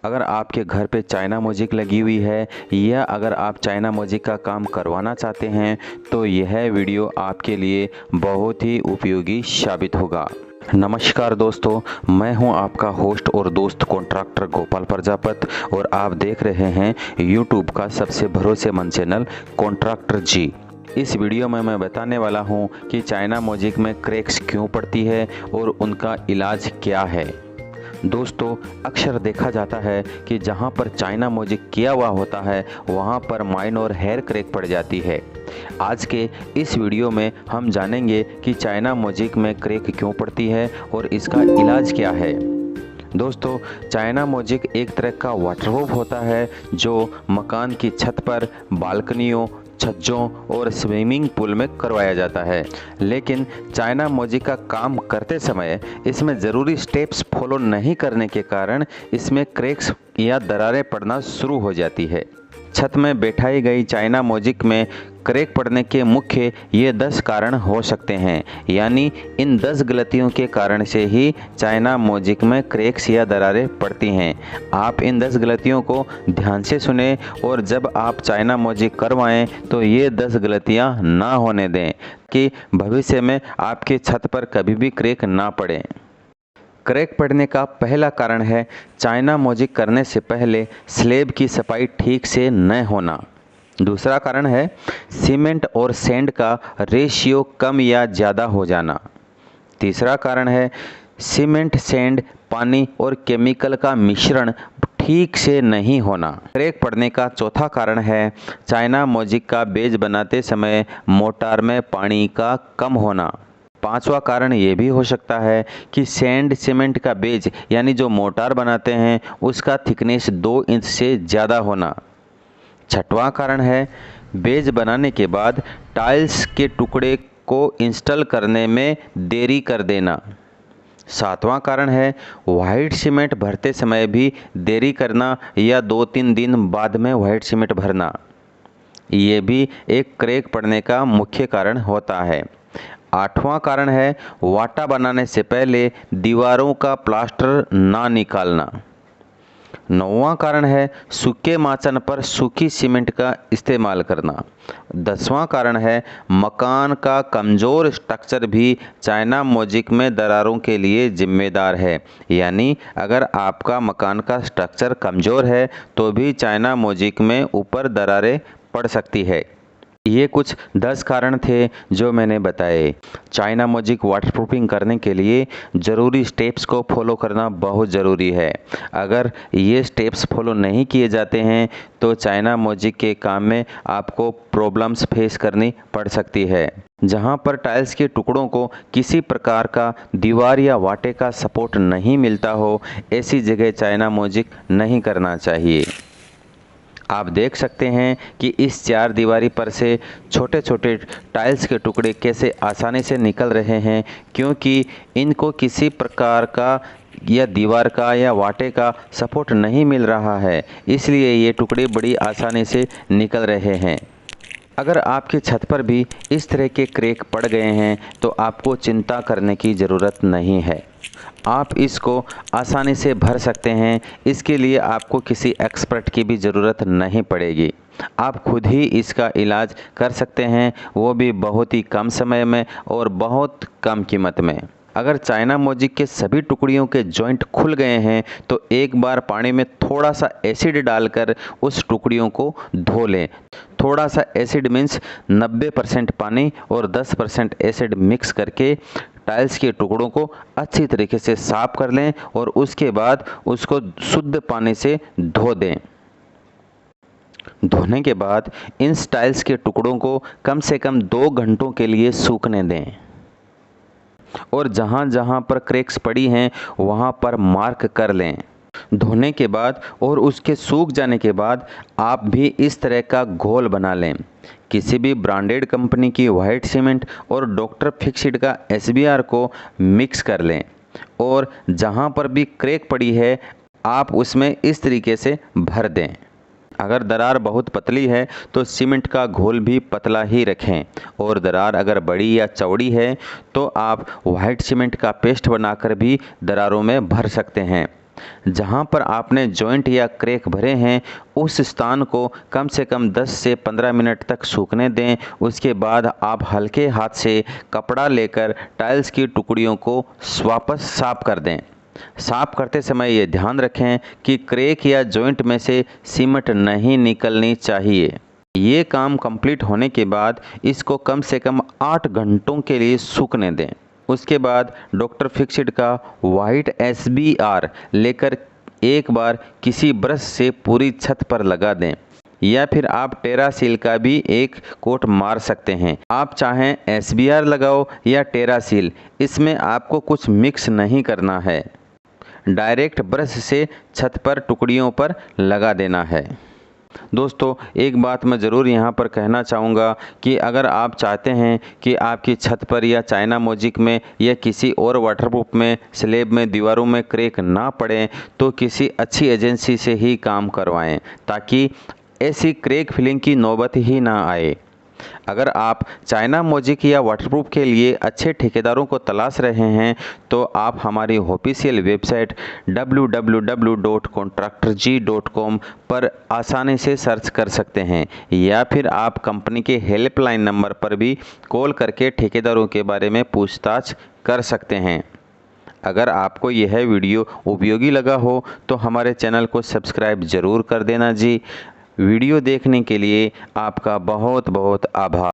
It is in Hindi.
अगर आपके घर पे चाइना म्यूजिक लगी हुई है या अगर आप चाइना म्यूजिक का काम करवाना चाहते हैं तो यह वीडियो आपके लिए बहुत ही उपयोगी साबित होगा। नमस्कार दोस्तों, मैं हूं आपका होस्ट और दोस्त कॉन्ट्रैक्टर गोपाल प्रजापत और आप देख रहे हैं यूट्यूब का सबसे भरोसेमंद चैनल कॉन्ट्रैक्टर जी। इस वीडियो में मैं बताने वाला हूं कि चाइना म्यूजिक में क्रैक्स क्यों पड़ती है और उनका इलाज क्या है। दोस्तों, अक्सर देखा जाता है कि जहां पर चाइना म्यूजिक किया हुआ होता है वहां पर माइन और हेयर क्रैक पड़ जाती है। आज के इस वीडियो में हम जानेंगे कि चाइना म्यूजिक में क्रैक क्यों पड़ती है और इसका इलाज क्या है। दोस्तों, चाइना म्यूजिक एक तरह का वाटरप्रूफ होता है जो मकान की छत पर, बालकनियों, छज्जों और स्विमिंग पूल में करवाया जाता है। लेकिन चाइना म्यूजिक का काम करते समय इसमें ज़रूरी स्टेप्स फॉलो नहीं करने के कारण इसमें क्रैक्स या दरारें पड़ना शुरू हो जाती है। छत में बैठाई गई चाइना म्यूजिक में क्रैक पड़ने के मुख्य ये 10 कारण हो सकते हैं, यानी इन 10 गलतियों के कारण से ही चाइना म्यूजिक में क्रैक्स या दरारें पड़ती हैं। आप इन 10 गलतियों को ध्यान से सुने और जब आप चाइना म्यूजिक करवाएं तो ये 10 गलतियां ना होने दें कि भविष्य में आपके छत पर कभी भी क्रैक ना पड़े। क्रैक पड़ने का पहला कारण है चाइना म्यूजिक करने से पहले स्लैब की सफाई ठीक से न होना। दूसरा कारण है सीमेंट और सैंड का रेशियो कम या ज़्यादा हो जाना। तीसरा कारण है सीमेंट, सैंड, पानी और केमिकल का मिश्रण ठीक से नहीं होना। क्रैक पड़ने का चौथा कारण है चाइना म्यूजिक का बेज बनाते समय मोटार में पानी का कम होना। पांचवा कारण ये भी हो सकता है कि सैंड सीमेंट का बेज यानी जो मोटार बनाते हैं उसका थिकनेस 2 इंच से ज़्यादा होना। छठवां कारण है बेज बनाने के बाद टाइल्स के टुकड़े को इंस्टॉल करने में देरी कर देना। सातवां कारण है वाइट सीमेंट भरते समय भी देरी करना या 2-3 दिन बाद में वाइट सीमेंट भरना। ये भी एक क्रैक पड़ने का मुख्य कारण होता है। आठवां कारण है वाटा बनाने से पहले दीवारों का प्लास्टर ना निकालना। नौवां कारण है सूखे माचन पर सूखी सीमेंट का इस्तेमाल करना। 10वां कारण है मकान का कमज़ोर स्ट्रक्चर भी चाइना म्यूजिक में दरारों के लिए जिम्मेदार है, यानी अगर आपका मकान का स्ट्रक्चर कमज़ोर है तो भी चाइना म्यूजिक में ऊपर दरारें पड़ सकती है। ये कुछ 10 कारण थे जो मैंने बताए। चाइना म्यूजिक वाटरप्रूफिंग करने के लिए ज़रूरी स्टेप्स को फॉलो करना बहुत ज़रूरी है। अगर ये स्टेप्स फॉलो नहीं किए जाते हैं तो चाइना म्यूजिक के काम में आपको प्रॉब्लम्स फेस करनी पड़ सकती है। जहां पर टाइल्स के टुकड़ों को किसी प्रकार का दीवार या वाटे का सपोर्ट नहीं मिलता हो, ऐसी जगह चाइना म्यूजिक नहीं करना चाहिए। आप देख सकते हैं कि इस 4 दीवारी पर से छोटे छोटे टाइल्स के टुकड़े कैसे आसानी से निकल रहे हैं, क्योंकि इनको किसी प्रकार का या दीवार का या वाटे का सपोर्ट नहीं मिल रहा है, इसलिए ये टुकड़े बड़ी आसानी से निकल रहे हैं। अगर आपकी छत पर भी इस तरह के क्रैक पड़ गए हैं तो आपको चिंता करने की ज़रूरत नहीं है। आप इसको आसानी से भर सकते हैं। इसके लिए आपको किसी एक्सपर्ट की भी ज़रूरत नहीं पड़ेगी। आप खुद ही इसका इलाज कर सकते हैं, वो भी बहुत ही कम समय में और बहुत कम कीमत में। अगर चाइना म्यूजिक के सभी टुकड़ियों के जॉइंट खुल गए हैं तो एक बार पानी में थोड़ा सा एसिड डालकर उस टुकड़ियों को धो लें। थोड़ा सा एसिड मीन्स 90% पानी और 10% एसिड मिक्स करके टाइल्स के टुकड़ों को अच्छी तरीके से साफ कर लें और उसके बाद उसको शुद्ध पानी से धो दें। धोने के बाद इन टाइल्स के टुकड़ों को कम से कम 2 घंटों के लिए सूखने दें और जहां जहां पर क्रैक्स पड़ी हैं वहां पर मार्क कर लें। धोने के बाद और उसके सूख जाने के बाद आप भी इस तरह का घोल बना लें। किसी भी ब्रांडेड कंपनी की वाइट सीमेंट और डॉक्टर फिक्सिड का SBR को मिक्स कर लें और जहां पर भी क्रैक पड़ी है आप उसमें इस तरीके से भर दें। अगर दरार बहुत पतली है तो सीमेंट का घोल भी पतला ही रखें और दरार अगर बड़ी या चौड़ी है तो आप वाइट सीमेंट का पेस्ट बनाकर भी दरारों में भर सकते हैं। जहां पर आपने जॉइंट या क्रैक भरे हैं उस स्थान को कम से कम 10 से 15 मिनट तक सूखने दें। उसके बाद आप हल्के हाथ से कपड़ा लेकर टाइल्स की टुकड़ियों को वापस साफ कर दें। साफ करते समय ये ध्यान रखें कि क्रैक या जॉइंट में से सीमेंट नहीं निकलनी चाहिए। ये काम कंप्लीट होने के बाद इसको कम से कम 8 घंटों के लिए सूखने दें। उसके बाद डॉक्टर फिक्सिट का वाइट SBR लेकर एक बार किसी ब्रश से पूरी छत पर लगा दें, या फिर आप टेरासील का भी एक कोट मार सकते हैं। आप चाहें SBR लगाओ या टेरासील, इसमें आपको कुछ मिक्स नहीं करना है, डायरेक्ट ब्रश से छत पर टुकड़ियों पर लगा देना है। दोस्तों, एक बात मैं ज़रूर यहाँ पर कहना चाहूँगा कि अगर आप चाहते हैं कि आपकी छत पर या चाइना मैजिक में या किसी और वाटरप्रूफ में स्लैब में दीवारों में क्रैक ना पड़े, तो किसी अच्छी एजेंसी से ही काम करवाएं, ताकि ऐसी क्रैक फिलिंग की नौबत ही ना आए। अगर आप चाइना मैजिक या वाटरप्रूफ के लिए अच्छे ठेकेदारों को तलाश रहे हैं तो आप हमारी ऑफिशियल वेबसाइट www.contractorg.com पर आसानी से सर्च कर सकते हैं, या फिर आप कंपनी के हेल्पलाइन नंबर पर भी कॉल करके ठेकेदारों के बारे में पूछताछ कर सकते हैं। अगर आपको यह वीडियो उपयोगी लगा हो तो हमारे चैनल को सब्सक्राइब ज़रूर कर देना जी। वीडियो देखने के लिए आपका बहुत बहुत आभार।